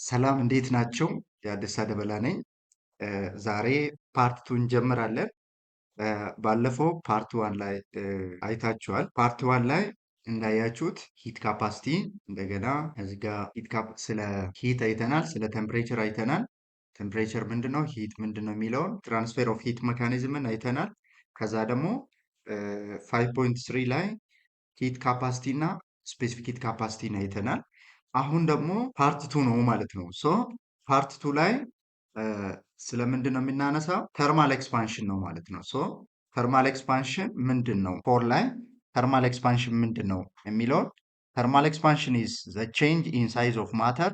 ሰላም እንዴት ናቸው? የአዲስ ደበላ ነኝ። ዛሬ ፓርት ቱ እንጀምራለን። ባለፈው ፓርት ዋን ላይ አይታችኋል። ፓርት ዋን ላይ እንዳያችሁት ሂት ካፓሲቲ እንደገና እዚህ ጋር ስለ ሂት አይተናል፣ ስለ ቴምፕሬቸር አይተናል። ቴምፕሬቸር ምንድን ነው፣ ሂት ምንድን ነው የሚለውን ትራንስፌር ኦፍ ሂት መካኒዝምን አይተናል። ከዛ ደግሞ 5.3 ላይ ሂት ካፓሲቲ እና ስፔሲፊክ ሂት ካፓሲቲን አይተናል። አሁን ደግሞ ፓርት ቱ ነው ማለት ነው። ሶ ፓርት ቱ ላይ ስለምንድን ነው የምናነሳው? ተርማል ኤክስፓንሽን ነው ማለት ነው። ሶ ተርማል ኤክስፓንሽን ምንድን ነው? ፎር ላይ ተርማል ኤክስፓንሽን ምንድን ነው የሚለውን ተርማል ኤክስፓንሽን ኢዝ ዘ ቼንጅ ኢን ሳይዝ ኦፍ ማተር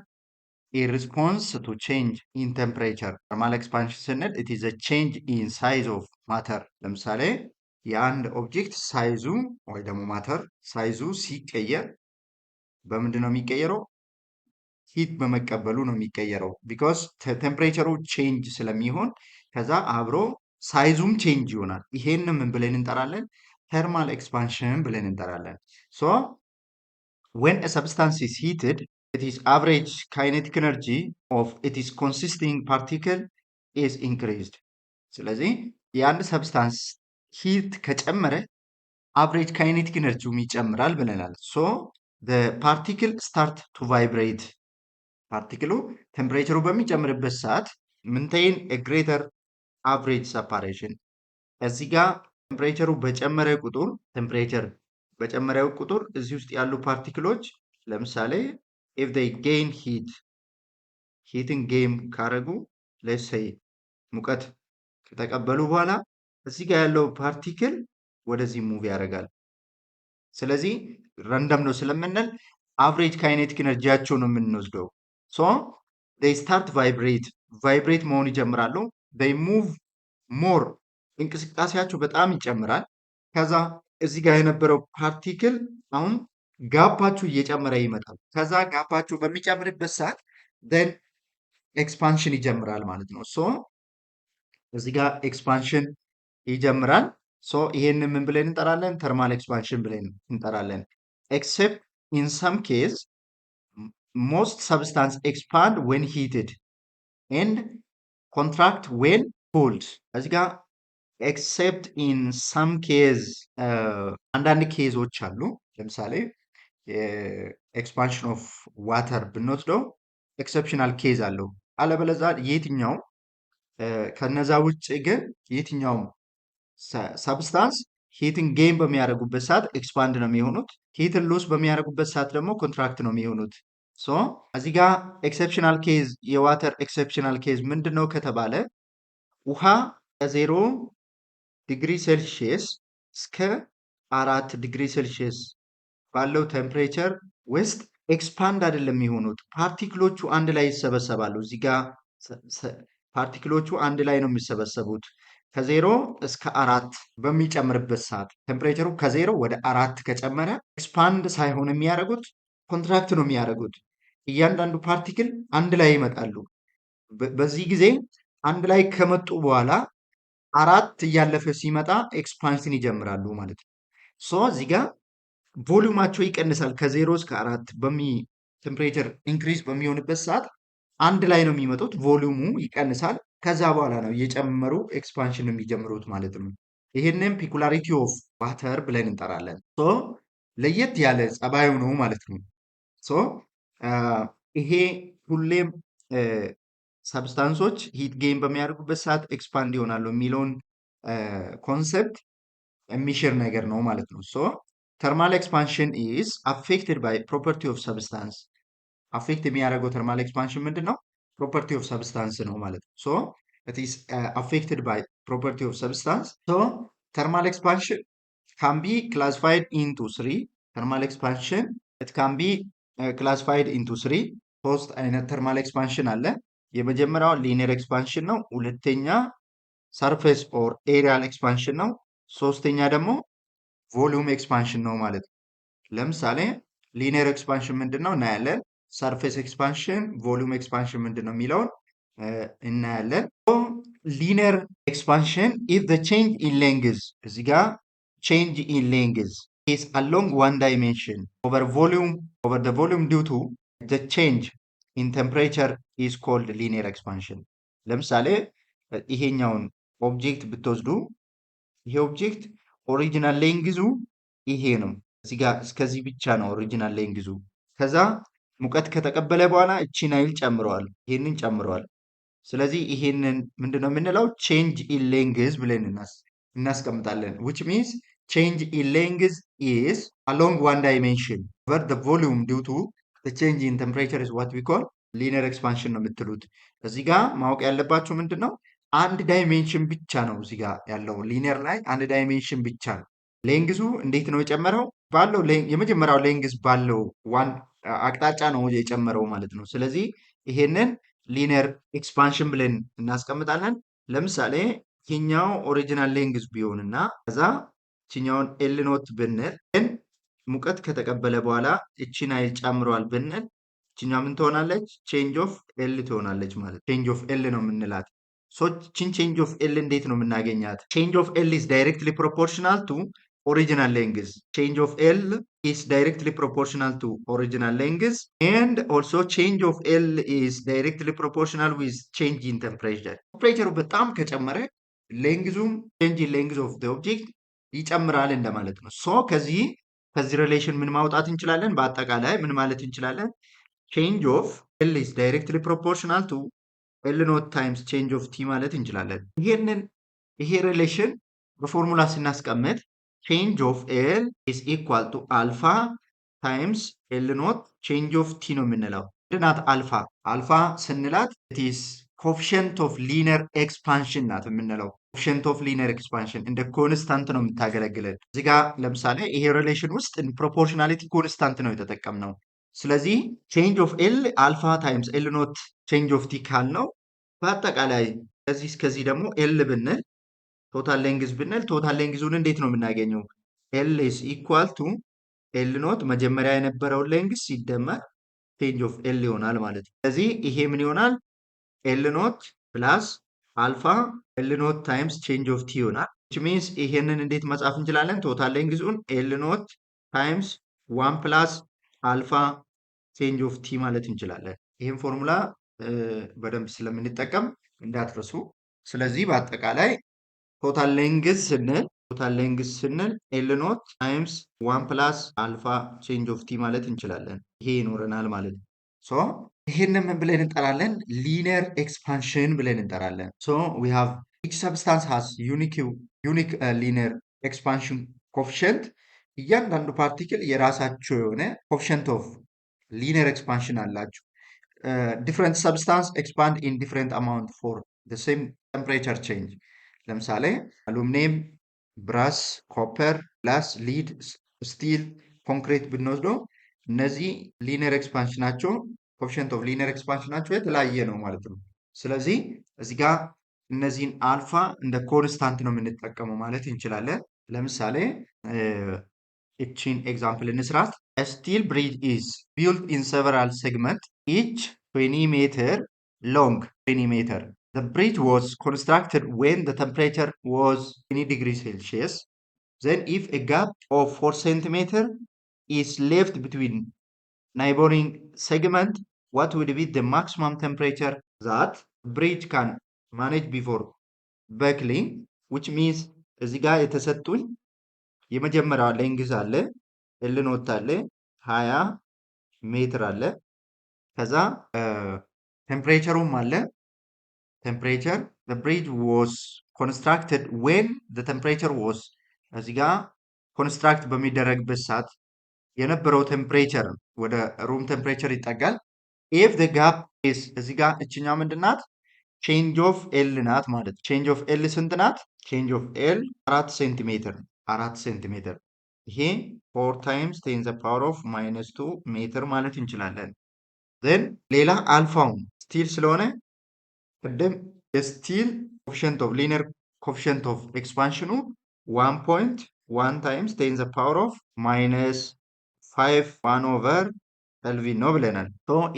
ኢን ሪስፖንስ ቱ ቼንጅ ኢን ቴምፕሬቸር። ተርማል ኤክስፓንሽን ስንል ኢት ኢዝ ዘ ቼንጅ ኢን ሳይዝ ኦፍ ማተር። ለምሳሌ የአንድ ኦብጀክት ሳይዙ ወይ ደግሞ ማተር ሳይዙ ሲቀየር በምንድን ነው የሚቀየረው? ሂት በመቀበሉ ነው የሚቀየረው። ቢኮዝ ቴምፕሬቸሩ ቼንጅ ስለሚሆን ከዛ አብሮ ሳይዙም ቼንጅ ይሆናል። ይሄን ምን ብለን እንጠራለን? ተርማል ኤክስፓንሽን ብለን እንጠራለን። ሶ when a substance is heated, its average kinetic energy of its consisting particle is increased. ስለዚህ የአንድ ሰብስታንስ ሂት ከጨመረ አቨሬጅ ካይኔቲክ ኤነርጂውም ይጨምራል ብለናል። ሶ ፓርቲክል ስታርት ቱ ቫይብሬት። ፓርቲክሉ ቴምፕሬቸሩ በሚጨምርበት ሰዓት ምንቴን ግሬተር አቨሬጅ ሰፓሬሽን። እዚህ ጋር ቴምፕሬቸሩ በጨመረ ቁጥር እዚህ ውስጥ ያሉ ፓርቲክሎች ለምሳሌ ኢፍ ዴይ ጌን ሂትን ጌም ካረጉ ሌትስ ሙቀት ከተቀበሉ በኋላ እዚህ ጋር ያለው ፓርቲክል ወደዚህ ሙቭ ያደርጋል። ስለዚህ ረንደም ነው ስለምንል አቨሬጅ ካይኔቲክ ኤነርጂያቸው ነው የምንወስደው። ሶ they start ቫይብሬት መሆን ይጀምራሉ። they move more እንቅስቃሴያቸው በጣም ይጨምራል። ከዛ እዚህ ጋር የነበረው ፓርቲክል አሁን ጋፓችሁ እየጨመረ ይመጣል። ከዛ ጋፓችሁ በሚጨምርበት ሰዓት then ኤክስፓንሽን ይጀምራል ማለት ነው። ሶ እዚህ ጋር ኤክስፓንሽን ይጀምራል። ሶ ይሄንን ምን ብለን እንጠራለን? ተርማል ኤክስፓንሽን ብለን እንጠራለን። ኤክሴፕት ኢን ሰም ኬዝ ሞስት ሰብስታንስ ኤክስፓንድ ዌን ሂትድ ኤንድ ኮንትራክት ዌን ኩልድ። እዚህ ጋር ኤክሴፕት ኢን ሰም ኬዝ አንዳንድ ኬዞች አሉ። ለምሳሌ ኤክስፓንሽን ኦፍ ዋተር ብንወስደው ኤክሰፕሽናል ኬዝ አለው። አለበለዛ የትኛው ከነዛ ውጭ ግን የትኛውም ሰብስታንስ ሂትን ጌን በሚያደርጉበት ሰዓት ኤክስፓንድ ነው የሚሆኑት። ሂትን ሎስ በሚያደርጉበት ሰዓት ደግሞ ኮንትራክት ነው የሚሆኑት። ሶ እዚህ ጋር ኤክሰፕሽናል ኬዝ የዋተር ኤክሰፕሽናል ኬዝ ምንድን ነው ከተባለ ውሃ ከ0 ዲግሪ ሴልሺየስ እስከ 4 ዲግሪ ሴልሺየስ ባለው ቴምፕሬቸር ውስጥ ኤክስፓንድ አይደለም የሚሆኑት። ፓርቲክሎቹ አንድ ላይ ይሰበሰባሉ። እዚህ ጋር ፓርቲክሎቹ አንድ ላይ ነው የሚሰበሰቡት። ከ0 እስከ 4 በሚጨምርበት ሰዓት ቴምፕሬቸሩ ከ0 ወደ 4 ከጨመረ ኤክስፓንድ ሳይሆን የሚያደርጉት ኮንትራክት ነው የሚያደርጉት። እያንዳንዱ ፓርቲክል አንድ ላይ ይመጣሉ። በዚህ ጊዜ አንድ ላይ ከመጡ በኋላ 4 እያለፈ ሲመጣ ኤክስፓንሽን ይጀምራሉ ማለት ነው። ሶ እዚህ ጋር ቮሊዩማቸው ይቀንሳል። ከ0 እስከ 4 ቴምፕሬቸር ኢንክሪዝ በሚሆንበት ሰዓት አንድ ላይ ነው የሚመጡት። ቮሊዩሙ ይቀንሳል። ከዛ በኋላ ነው እየጨመሩ ኤክስፓንሽን የሚጀምሩት ማለት ነው። ይሄንን ፒኩላሪቲ ኦፍ ዋተር ብለን እንጠራለን። ሶ ለየት ያለ ጸባዩ ነው ማለት ነው። ሶ ይሄ ሁሌም ሰብስታንሶች ሂት ጌን በሚያደርጉበት ሰዓት ኤክስፓንድ ይሆናሉ የሚለውን ኮንሰፕት የሚሽር ነገር ነው ማለት ነው። ሶ ተርማል ኤክስፓንሽን ኢዝ አፌክትድ ባይ ፕሮፐርቲ ኦፍ ሰብስታንስ። አፌክት የሚያደርገው ተርማል ኤክስፓንሽን ምንድን ነው? ፕሮፐርቲ ኦፍ ሰብስታንስ ነው ማለት ነው። ሶ it is affected by property of substance. So thermal expansion can be classified into 3. Thermal expansion it can be classified into 3. ሶስት አይነት ተርማል ኤክስፓንሽን አለ። የመጀመሪያው ሊኒየር ኤክስፓንሽን ነው። ሁለተኛ ሰርፌስ ኦር ኤሪያል ኤክስፓንሽን ነው። ሶስተኛ ደግሞ ቮሊዩም ኤክስፓንሽን ነው ማለት ነው። ለምሳሌ ሊኒየር ኤክስፓንሽን ምንድን ነው እናያለን። ሰርፌስ ኤክስፓንሽን፣ ቮሊዩም ኤክስፓንሽን ምንድን ነው የሚለውን እናያለን። ሊኒየር ኤክስፓንሽን ኢፍ ዘ ቼንጅ ኢን ሌንግዝ እዚህ ጋር ቼንጅ ኢን ሌንግዝ ኢዝ አሎንግ ዋን ዳይሜንሽን ኦቨር ዘ ቮሊዩም ዲው ቱ ዘ ቼንጅ ኢን ቴምፕሬቸር ኢዝ ኮልድ ሊኒየር ኤክስፓንሽን። ለምሳሌ ይሄኛውን ኦብጀክት ብትወስዱ ይሄ ኦብጀክት ኦሪጂናል ሌንግዙ ይሄ ነው። እዚህ ጋር እስከዚህ ብቻ ነው ኦሪጂናል ሌንግዙ። ከዛ ሙቀት ከተቀበለ በኋላ እቺን ኃይል ጨምረዋል፣ ይሄንን ጨምረዋል። ስለዚህ ይሄንን ምንድነው የምንለው? ቼንጅ ኢን ሌንግዝ ብለን እናስቀምጣለን። which means change in length is along one dimension where the volume due to the change in temperature is what we call linear expansion ነው የምትሉት። እዚህ ጋር ማወቅ ያለባችሁ ምንድን ነው? አንድ ዳይሜንሽን ብቻ ነው እዚህ ጋር ያለው ሊኒየር ላይ አንድ ዳይሜንሽን ብቻ ነው። ሌንግዙ እንዴት ነው የጨመረው? ባለው የመጀመሪያው ሌንግዝ ባለው ዋን አቅጣጫ ነው የጨመረው ማለት ነው። ስለዚህ ይሄንን ሊኒየር ኤክስፓንሽን ብለን እናስቀምጣለን። ለምሳሌ ይህኛው ኦሪጂናል ሌንግዝ ቢሆንና ከዛ ይችኛውን ኤል ኖት ብንል ግን ሙቀት ከተቀበለ በኋላ እቺን ኃይል ጨምሯል ብንል ይችኛው ምን ትሆናለች? ቼንጅ ኦፍ ኤል ትሆናለች ማለት ቼንጅ ኦፍ ኤል ነው የምንላት። ሶ ቺን ቼንጅ ኦፍ ኤል እንዴት ነው የምናገኛት? ቼንጅ ኦፍ ኤል ኢዝ ዳይሬክትሊ ፕሮፖርሽናል ቱ original length. Change of L is directly proportional to original length, and also change of L is directly proportional with change in temperature. Temperature በጣም ከጨመረ ሌንግዙም change in length of the object ይጨምራል እንደማለት ነው። ሶ ከዚህ ሪሌሽን ምን ማውጣት እንችላለን? በአጠቃላይ ምን ማለት እንችላለን? change of L is directly proportional to L naught times change of T ማለት እንችላለን። ይሄ ሪሌሽን በፎርሙላ ስናስቀምጥ change of L is equal to alpha times L naught change of T ነው የምንለው። ምንድናት አልፋ? አልፋ ስንላት it is coefficient of linear expansion ናት የምንለው። coefficient of linear expansion እንደ ኮንስታንት ነው የምታገለግለን። እዚህ ጋር ለምሳሌ ይሄ ሪሌሽን ውስጥ ፕሮፖርሽናሊቲ ኮንስታንት ነው የተጠቀምነው። ስለዚህ change of L አልፋ times L naught change of T ካልነው በአጠቃላይ ከዚህ እስከዚህ ደግሞ L ብንል ቶታል ሌንግዝ ብንል ቶታል ሌንግዙን እንዴት ነው የምናገኘው? ኤል ኢዝ ኢኳል ቱ ኤል ኖት መጀመሪያ የነበረውን ሌንግዝ ሲደመር ቼንጅ ኦፍ ኤል ይሆናል ማለት ነው። ስለዚህ ይሄ ምን ይሆናል? ኤል ኖት ፕላስ አልፋ ኤል ኖት ታይምስ ቼንጅ ኦፍ ቲ ይሆናል። which means ይሄንን እንዴት መጻፍ እንችላለን? ቶታል ሌንግዙን ኤል ኖት ታይምስ ዋን ፕላስ አልፋ ቼንጅ ኦፍ ቲ ማለት እንችላለን። ይህን ፎርሙላ በደንብ ስለምንጠቀም እንዳትረሱ። ስለዚህ በአጠቃላይ ቶታል ሌንግዝ ስንል ኤል ኖት ታይምስ ዋን ፕላስ አልፋ ቼንጅ ኦፍ ቲ ማለት እንችላለን። ይሄ ይኖረናል ማለት ነው። ሶ ይሄንን ምን ብለን እንጠራለን? ሊኒየር ኤክስፓንሽን ብለን እንጠራለን። ሶ ዊ ሃቭ ኢች ሰብስታንስ ሃዝ ዩኒክ ሊኒየር ኤክስፓንሽን ኮፊሽንት። እያንዳንዱ ፓርቲክል የራሳቸው የሆነ ኮፊሽንት ኦፍ ሊኒየር ኤክስፓንሽን አላቸው። ዲፍረንት ሰብስታንስ ኤክስፓንድ ኢን ዲፍረንት አማውንት ፎር ዘ ሴም ቴምፕሬቸር ቼንጅ። ለምሳሌ አሉሚኒየም፣ ብራስ፣ ኮፐር፣ ግላስ፣ ሊድ፣ ስቲል፣ ኮንክሪት ብንወስደው እነዚህ ሊኒየር ኤክስፓንሽናቸው ኮፊሽንት ኦፍ ሊኒየር ኤክስፓንሽናቸው የተለያየ ነው ማለት ነው። ስለዚህ እዚህ ጋር እነዚህን አልፋ እንደ ኮንስታንት ነው የምንጠቀመው ማለት እንችላለን። ለምሳሌ እቺን ኤግዛምፕል እንስራት። ስቲል ብሪጅ ኢዝ ቢልት ኢን ሰቨራል ሴግመንት ኢች 20 ሜትር ሎንግ 20 ሜትር. The bridge was constructed when the temperature was 20 degrees Celsius. Then if a gap of 4 centimeters is left between neighboring segment, what would be the maximum temperature that bridge can manage before buckling? Which means እዚህ ጋር የተሰጡኝ የመጀመሪያው ሌንግዝ አለ፣ ኤል ኖት አለ፣ 20 ሜትር አለ፣ ከዛ ቴምፕሬቸሩም አለ። temperature, the bridge was constructed when the temperature was እዚህ ጋር ኮንስትራክት በሚደረግበት ሰዓት የነበረው ቴምፕሬቸር ወደ ሩም ቴምፕሬቸር ይጠጋል። if the gap is እዚህ ጋር እችኛ ምንድናት? change of L ናት ማለት change of L ስንት ናት? change of L 4 ሴንቲሜትር 4 ሴንቲሜትር ይሄ 4 times 10 the power of -2 ሜትር ማለት እንችላለን። then ሌላ አልፋውን ስቲል ስለሆነ ቅድም የስቲል ኮፊሽንት ኦፍ ሊኒየር ኮፊሽንት ኦፍ ኤክስፓንሽኑ 1.1 ታይምስ 10 ዘ ፓወር ኦፍ -5 1 ኦቨር ኤልቪን ነው ብለናል።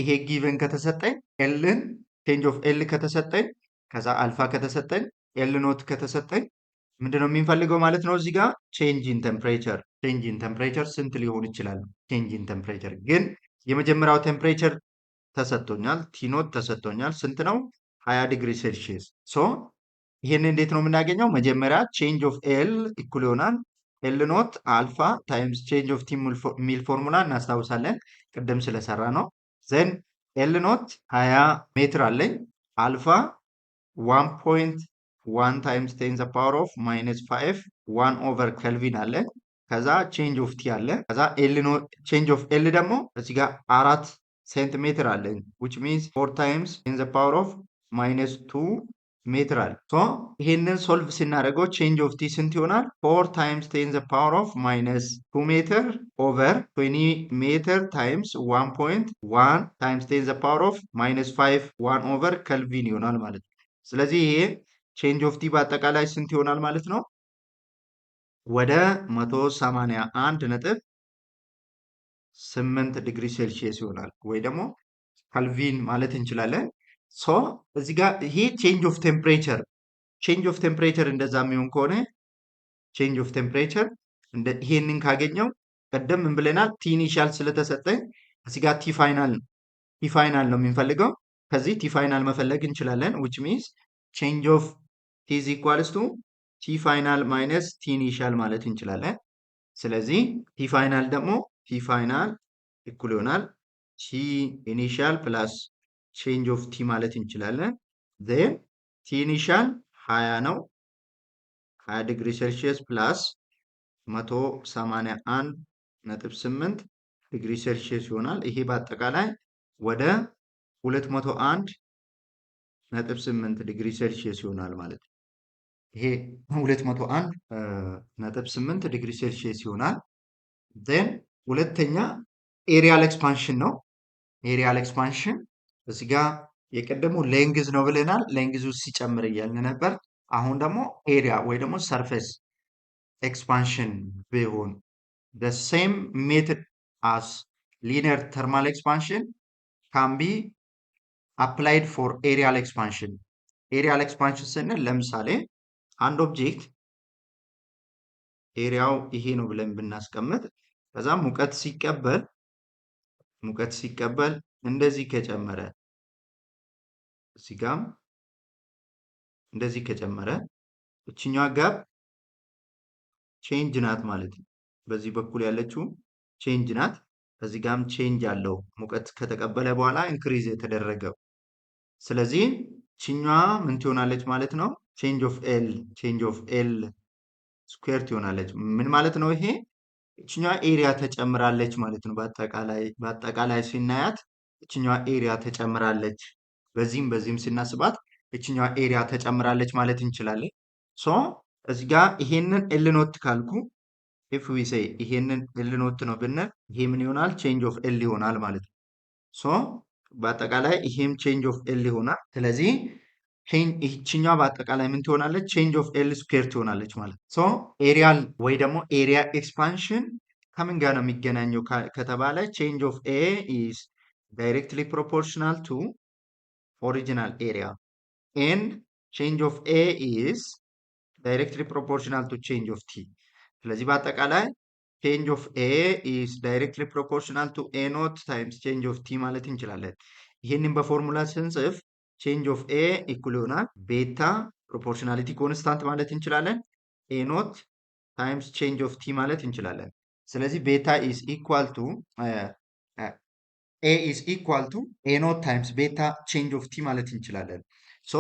ይሄ ጊቨን ከተሰጠኝ ኤልን ቼንጅ ኦፍ ኤል ከተሰጠኝ ከዛ አልፋ ከተሰጠኝ ኤል ኖት ከተሰጠኝ ምንድነው የሚፈልገው ማለት ነው? እዚህ ጋር ቼንጅ ኢን ቴምፕሬቸር ስንት ሊሆን ይችላል? ቼንጅ ኢን ቴምፕሬቸር ግን የመጀመሪያው ቴምፕሬቸር ተሰጥቶኛል። ቲ ኖት ተሰጥቶኛል። ስንት ነው? 20 ዲግሪ ሴልሺየስ። ሶ ይሄን እንዴት ነው የምናገኘው? መጀመሪያ ቼንጅ ኦፍ ኤል ኢኩል ይሆናል ኤል ኖት አልፋ ታይምስ ቼንጅ ኦፍ ቲ ሚል ፎርሙላ እናስታውሳለን፣ ቅድም ስለሰራ ነው። ዘን ኤል ኖት 20 ሜትር አለኝ። አልፋ 1.1 ታይምስ 10 ዘ ፓወር ኦፍ ማይነስ 5 1 ኦቨር ከልቪን አለ። ከዛ ቼንጅ ኦፍ ቲ አለ። ከዛ ቼንጅ ኦፍ ኤል ደግሞ እዚህ ጋር 4 ሴንቲሜትር አለኝ which means 4 times 10 the power of minus 2 ሜትር አለ። ሶ ይሄንን ሶልቭ ስናደርገው ቼንጅ ኦፍ ቲ ስንት ይሆናል? 4 times 10 the power of minus 2 ሜትር ኦቨር 20 ሜትር ታይምስ 1.1 times 10 the power of minus 5 1 ኦቨር ከልቪን ይሆናል ማለት ነው። ስለዚህ ይሄ ቼንጅ ኦፍ ቲ በአጠቃላይ ስንት ይሆናል ማለት ነው? ወደ 181 ነጥብ 8 ዲግሪ ሴልሺየስ ይሆናል ወይ ደግሞ ካልቪን ማለት እንችላለን። ሶ እዚህ ጋር ይሄ ቼንጅ ኦፍ ቴምፕሬቸር እንደዛ የሚሆን ከሆነ ቼንጅ ኦፍ ቴምፕሬቸር ይሄንን ካገኘው ቀደም ምን ብለናል? ቲ ኢኒሻል ስለተሰጠኝ እዚህ ጋር ቲ ፋይናል ነው የምንፈልገው። ከዚህ ቲ ፋይናል መፈለግ እንችላለን which means ቼንጅ ኦፍ ቲ is equals to ቲ ፋይናል ማይነስ ቲ ኢኒሻል ማለት እንችላለን። ስለዚህ ቲ ፋይናል ደግሞ ቲ ፋይናል እኩል ይሆናል ቲ ኢኒሻል ፕላስ ቼንጅ ኦፍ ቲ ማለት እንችላለን። ዜን ቲ ኢኒሻል 20 ነው 20 ዲግሪ ሴልሺየስ ፕላስ 181 ነጥብ 8 ዲግሪ ሴልሺየስ ይሆናል። ይሄ በአጠቃላይ ወደ 201 ነጥብ 8 ዲግሪ ሴልሺየስ ይሆናል ማለት ነው። ይሄ 201 ነጥብ 8 ዲግሪ ሴልሺየስ ይሆናል። ዜን ሁለተኛ ኤሪያል ኤክስፓንሽን ነው። ኤሪያል ኤክስፓንሽን እዚህ ጋር የቀደሙ ሌንግዝ ነው ብለናል። ሌንግዙ ሲጨምር እያልን ነበር። አሁን ደግሞ ኤሪያ ወይ ደግሞ ሰርፌስ ኤክስፓንሽን ቢሆን the same method as linear thermal expansion can be applied for aerial expansion. ኤሪያል ኤክስፓንሽን ስንል ለምሳሌ አንድ ኦብጀክት ኤሪያው ይሄ ነው ብለን ብናስቀምጥ ከዛ ሙቀት ሲቀበል እንደዚህ ከጨመረ እዚህ ጋር እንደዚህ ከጨመረ እችኛዋ ጋር ቼንጅ ናት ማለት ነው። በዚህ በኩል ያለችው ቼንጅ ናት። እዚህ ጋርም ቼንጅ አለው ሙቀት ከተቀበለ በኋላ ኢንክሪዝ የተደረገው። ስለዚህ እችኛዋ ምን ትሆናለች ማለት ነው? ቼንጅ ኦፍ ኤል ስኩዌር ትሆናለች። ምን ማለት ነው ይሄ? እችኛዋ ኤሪያ ተጨምራለች ማለት ነው። በአጠቃላይ ሲናያት እችኛዋ ኤሪያ ተጨምራለች። በዚህም ስናስባት እችኛዋ ኤሪያ ተጨምራለች ማለት እንችላለን። ሶ እዚህ ጋር ይሄንን ኤል ኖት ካልኩ ኢፍ ዊ ሴይ ይሄንን ኤል ኖት ነው ብንል ይሄ ምን ይሆናል? ቼንጅ ኦፍ ኤል ይሆናል ማለት ነው። ሶ በአጠቃላይ ይሄም ቼንጅ ኦፍ ኤል ይሆናል። ስለዚህ ይህችኛዋ በአጠቃላይ ምን ትሆናለች? ቼንጅ ኦፍ ኤል ስኩዌር ትሆናለች ማለት ሶ ኤሪያል ወይ ደግሞ ኤሪያ ኤክስፓንሽን ከምን ጋር ነው የሚገናኘው ከተባለ ቼንጅ ኦፍ ኤ ኢዝ ዳይሬክትሊ ፕሮፖርሽናል ቱ ኦሪጂናል ኤሪያ ኤንድ ቼንጅ ኦፍ ኤ ኢዝ ዳይሬክትሊ ፕሮፖርሽናል ቱ ቼንጅ ኦፍ ቲ። ስለዚህ በአጠቃላይ ቼንጅ ኦፍ ኤ ኢዝ ዳይሬክትሊ ፕሮፖርሽናል ቱ ኤ ኖት ታይምስ ቼንጅ ኦፍ ቲ ማለት እንችላለን። ይህንን በፎርሙላ ስንጽፍ ቼንጅ ኦፍ ኤ ኢኩል ይሆናል ቤታ ፕሮፖርሽናሊቲ ኮንስታንት ማለት እንችላለን ኤ ኖት ታይምስ ቼንጅ ኦፍ ቲ ማለት እንችላለን። ስለዚህ ቤታ ኢዝ ኢኳል ቱ ኤ ኢዝ ኢኳል ቱ ኤ ኖት ታይምስ ቤታ ቼንጅ ኦፍ ቲ ማለት እንችላለን። ሶ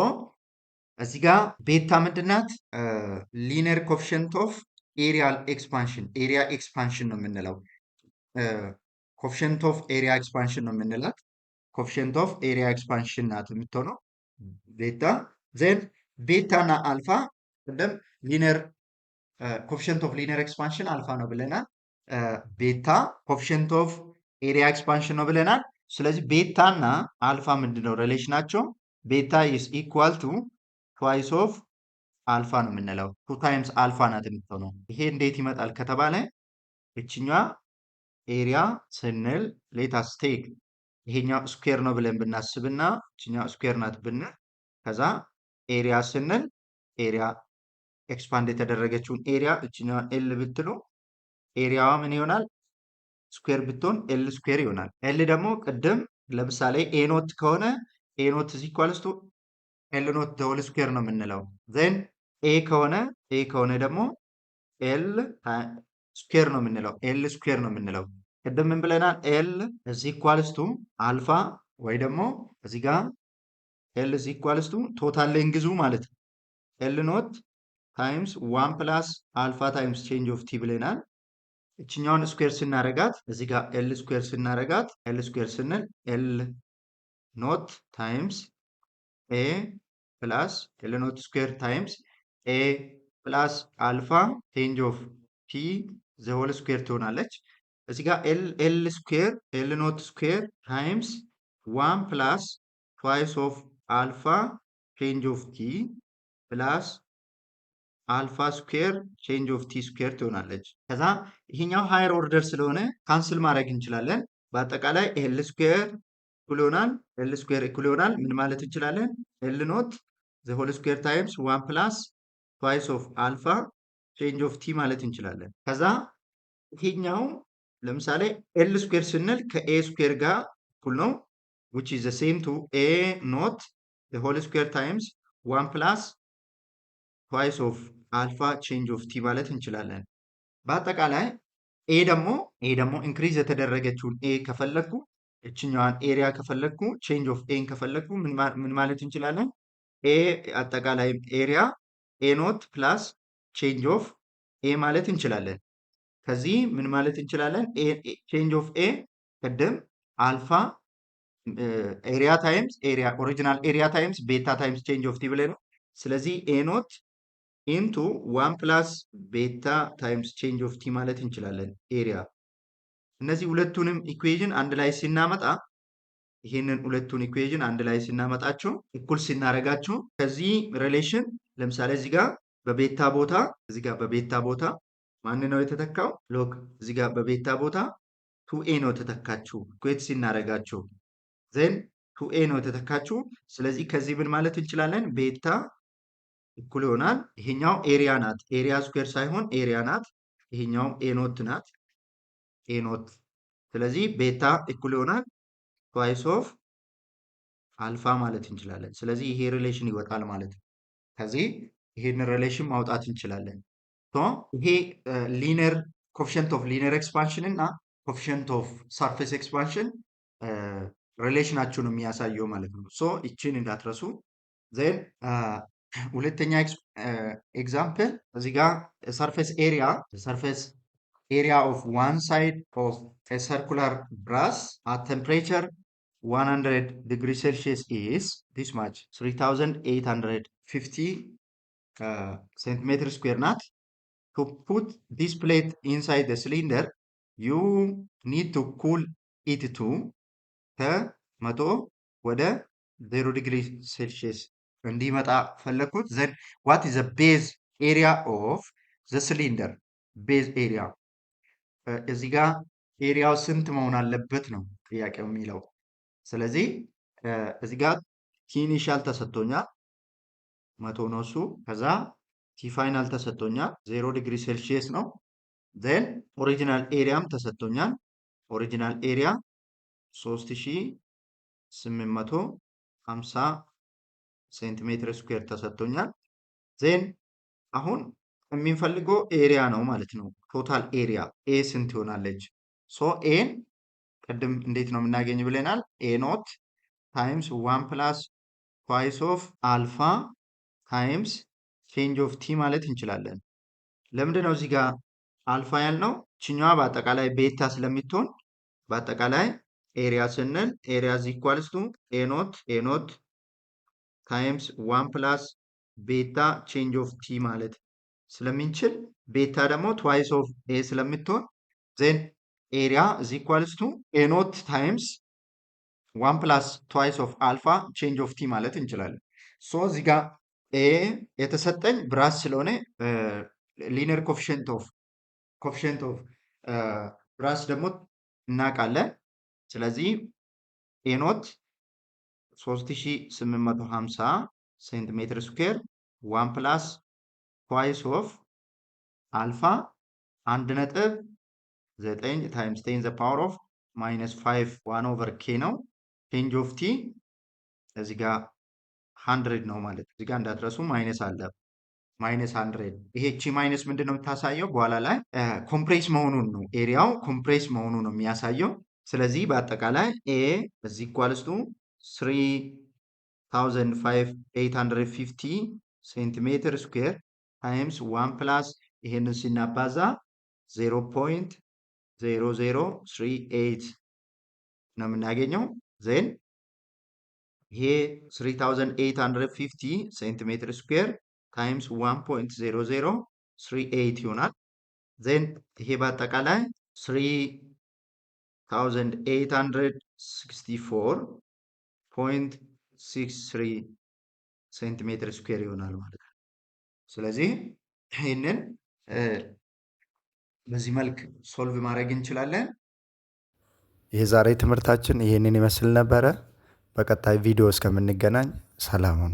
እዚህ ጋር ቤታ ምንድናት? ሊነር ኮፊሽንት ኦፍ ኤሪያል ኤክስፓንሽን ኤሪያ ኤክስፓንሽን ነው የምንለው። ኮፊሽንት ኦፍ ኤሪያ ኤክስፓንሽን ነው የምንላት። ኮፊሽንት ኦፍ ኤሪያ ኤክስፓንሽን ናት የምትሆነው ቤታ። ዜን ቤታ እና አልፋ ቅድም ሊነር ኮፊሽንት ኦፍ ሊነር ኤክስፓንሽን አልፋ ነው ብለናል። ቤታ ኮፊሽንት ኦፍ ኤሪያ ኤክስፓንሽን ነው ብለናል። ስለዚህ ቤታ እና አልፋ ምንድነው ሪሌሽናቸው? ቤታ ኢዝ ኢኳል ቱ ትዋይስ ኦፍ አልፋ ነው የምንለው። 2 ታይምስ አልፋ ናት የምትሆነው። ይሄ እንዴት ይመጣል ከተባለ እችኛዋ ኤሪያ ስንል ሌታስ ቴክ ይሄኛው ስኩዌር ነው ብለን ብናስብና እችኛዋ ስኩዌር ናት ብንል ከዛ ኤሪያ ስንል ኤሪያ ኤክስፓንድ የተደረገችውን ኤሪያ እችኛዋ ኤል ብትሉ ኤሪያዋ ምን ይሆናል? ስኩዌር ብትሆን ኤል ስኩዌር ይሆናል። ኤል ደግሞ ቅድም ለምሳሌ ኤ ኖት ከሆነ ኤ ኖት ኢዝ ኢኳልስ ቱ ኤል ኖት ዘ ሆል ስኩዌር ነው የምንለው። ዜን ኤ ከሆነ ደግሞ ኤል ስኩዌር ነው የምንለው። ኤል ስኩዌር ነው የምንለው። ቅድም ምን ብለናል? ኤል ኢዝ ኢኳልስ ቱ አልፋ ወይ ደግሞ እዚህ ጋር ኤል ኢዝ ኢኳልስ ቱ ቶታል ሌንግዙ ማለት ነው። ኤል ኖት ታይምስ ዋን ፕላስ አልፋ ታይምስ ቼንጅ ኦፍ ቲ ብለናል። እችኛውን ስኩዌር ስናረጋት እዚህ ጋር ኤል ስኩዌር ስናረጋት ኤል ስኩዌር ስንል ኤል ኖት ታይምስ ኤ ፕላስ ኤል ኖት ስኩዌር ታይምስ ኤ ፕላስ አልፋ ቼንጅ ኦፍ ቲ ዘ ሆል ስኩዌር ትሆናለች። እዚህ ጋር ኤል ስኩዌር ኤል ኖት ስኩዌር ታይምስ ዋን ፕላስ ትዋይስ ኦፍ አልፋ ቼንጅ ኦፍ ቲ ፕላስ አልፋ ስኩዌር ቼንጅ ኦፍ ቲ ስኩዌር ትሆናለች። ከዛ ይሄኛው ሃየር ኦርደር ስለሆነ ካንስል ማድረግ እንችላለን። በአጠቃላይ ኤል ስኩዌር እኩል ይሆናል ኤል ስኩዌር እኩል ይሆናል ምን ማለት እንችላለን? ኤል ኖት ዘ ሆል ስኩዌር ታይምስ ዋን ፕላስ ትዋይስ ኦፍ አልፋ ቼንጅ ኦፍ ቲ ማለት እንችላለን። ከዛ ይሄኛው ለምሳሌ ኤል ስኩዌር ስንል ከኤ ስኩዌር ጋር እኩል ነው which is the same to a not the whole square times 1 plus twice of alpha change of t ማለት እንችላለን። በአጠቃላይ ኤ ደግሞ ኢንክሪዝ የተደረገችውን ኤ ከፈለግኩ እችኛዋን ኤሪያ ከፈለግኩ ቼንጅ ኦፍ ኤን ከፈለግኩ ምን ማለት እንችላለን? ኤ አጠቃላይ ኤሪያ ኤ ኖት ፕላስ ቼንጅ ኦፍ ኤ ማለት እንችላለን። ከዚህ ምን ማለት እንችላለን? ቼንጅ ኦፍ ኤ ቅድም አልፋ ኤሪያ ታይምስ ኤሪያ ኦሪጂናል ኤሪያ ታይምስ ቤታ ታይምስ ቼንጅ ኦፍ ቲ ብለን ነው። ስለዚህ ኤ ኖት ኢንቱ ዋን ፕላስ ቤታ ታይምስ ቼንጅ ኦፍ ቲ ማለት እንችላለን ኤሪያ። እነዚህ ሁለቱንም ኢኩዌዥን አንድ ላይ ሲናመጣ ይህንን ሁለቱን ኢኩዌዥን አንድ ላይ ሲናመጣቸው እኩል ሲናረጋቸው ከዚህ ሪሌሽን ለምሳሌ እዚህ ጋር በቤታ ቦታ ማን ነው የተተካው? ሎክ እዚህ ጋር በቤታ ቦታ ቱ ኤ ነው የተተካችው ኢኩዌት ሲናረጋቸው ዜን ቱ ኤ ነው የተተካችው። ስለዚህ ከዚህ ምን ማለት እንችላለን? ቤታ እኩል ይሆናል ይሄኛው ኤሪያ ናት፣ ኤሪያ ስኩዌር ሳይሆን ኤሪያ ናት። ይሄኛው ኤ ኖት ናት፣ ኤ ኖት። ስለዚህ ቤታ እኩል ይሆናል ትዋይስ ኦፍ አልፋ ማለት እንችላለን። ስለዚህ ይሄ ሪሌሽን ይወጣል ማለት ነው። ከዚህ ይሄን ሪሌሽን ማውጣት እንችላለን። ይሄ ሊነር ኮፊሽንት ኦፍ ሊነር ኤክስፓንሽን እና ኮፊሽንት ኦፍ ሰርፌስ ኤክስፓንሽን ሪሌሽናቸውን የሚያሳየው ማለት ነው። ሶ ይችን እንዳትረሱ። ዜን ሁለተኛ ኤግዛምፕል እዚህ ጋር ሰርፌስ ኤሪያ ኦፍ ዋን ሳይድ ኦፍ ሰርኩላር ብራስ አት ቴምፕሬቸር 100 ዲግሪ ሴልሺየስ ኢዝ ዲስ ማች 3850 ሴንቲሜትር ስኩዌር ናት። ቱ ፑት ዲስ ፕሌት ኢንሳይድ ሲሊንደር ዩ ኒድ ቱ ኩል ኢት ቱ ከመቶ ወደ 0 ዲግሪ ሴልሺየስ እንዲመጣ ፈለግኩት። ዘን ዋት ኢዝ ዘ ቤዝ ኤሪያ ኦፍ ዘ ሲሊንደር ቤዝ ኤሪያ። እዚህ ጋር ኤሪያው ስንት መሆን አለበት ነው ጥያቄው የሚለው። ስለዚህ እዚህ ጋር ቲ ኢኒሻል ተሰጥቶኛል 100 ነው እሱ። ከዛ ቲ ፋይናል ተሰጥቶኛል 0 ዲግሪ ሴልሺየስ ነው። ዜን ኦሪጂናል ኤሪያም ተሰጥቶኛል። ኦሪጂናል ኤሪያ 3850 ሴንቲሜትር ስኩዌር ተሰጥቶኛል። ዜን አሁን የሚንፈልገው ኤሪያ ነው ማለት ነው። ቶታል ኤሪያ ኤ ስንት ይሆናለች? ሶ ኤን ቅድም እንዴት ነው የምናገኝ ብለናል። ኤ ኖት ታይምስ 1 ፕላስ ትዋይስ ኦፍ አልፋ ታይምስ ቼንጅ ኦፍ ቲ ማለት እንችላለን። ለምንድን ነው እዚህ ጋር አልፋ ያልነው? ችኛዋ በአጠቃላይ ቤታ ስለሚትሆን በአጠቃላይ ኤሪያ ስንል ኤሪያ ዚ ኢኳልስ ቱ ኤ ኖት ታይምስ 1 ፕላስ ቤታ ቼንጅ ኦፍ ቲ ማለት ስለምንችል ቤታ ደግሞ ትዋይስ ኦፍ ኤ ስለምትሆን ዜን ኤሪያ ዚ ኢኳልስ ቱ ኤ ኖት ታይምስ 1 ፕላስ ትዋይስ ኦፍ አልፋ ቼንጅ ኦፍ ቲ ማለት እንችላለን። ሶ እዚህ ጋር ኤ የተሰጠኝ ብራስ ስለሆነ ሊነር ኮፊሽንት ኦፍ ብራስ ደግሞ እናውቃለን። ስለዚህ ኤ ኖት 3850 ሴንቲሜትር ስኩዌር 1 ፕላስ ትዋይስ ኦፍ አልፋ 1.9 ታይምስ 10 ዘ ፓወር ኦፍ -5 1 ኦቨር ኬ ነው። ቼንጅ ኦፍ ቲ እዚህ ጋር 100 ነው ማለት እዚህ ጋር እንዳትረሱ ማይነስ አለ ማይነስ 100 ይሄ ቺ ማይነስ ምንድን ነው የምታሳየው? በኋላ ላይ ኮምፕሬስ መሆኑን ነው ኤሪያው ኮምፕሬስ መሆኑን ነው የሚያሳየው። ስለዚህ በአጠቃላይ ኤ እዚህ ኢኳልስ ቱ 3850 ሴንቲሜትር ስኩዌር ታይምስ 1 ፕላስ ይሄንን ሲናባዛ 0.0038 ነው የምናገኘው። ዜን ይሄ 3850 ሴንቲሜትር ስኩዌር ታይምስ 1.0038 ይሆናል። ዜን ይሄ በአጠቃላይ 3864.63 ሴንቲሜትር ስኩዌር ይሆናል ማለት ነው። ስለዚህ ይህንን በዚህ መልክ ሶልቭ ማድረግ እንችላለን። የዛሬ ትምህርታችን ይህንን ይመስል ነበረ። በቀጣይ ቪዲዮ እስከምንገናኝ ሰላም ሁኑ።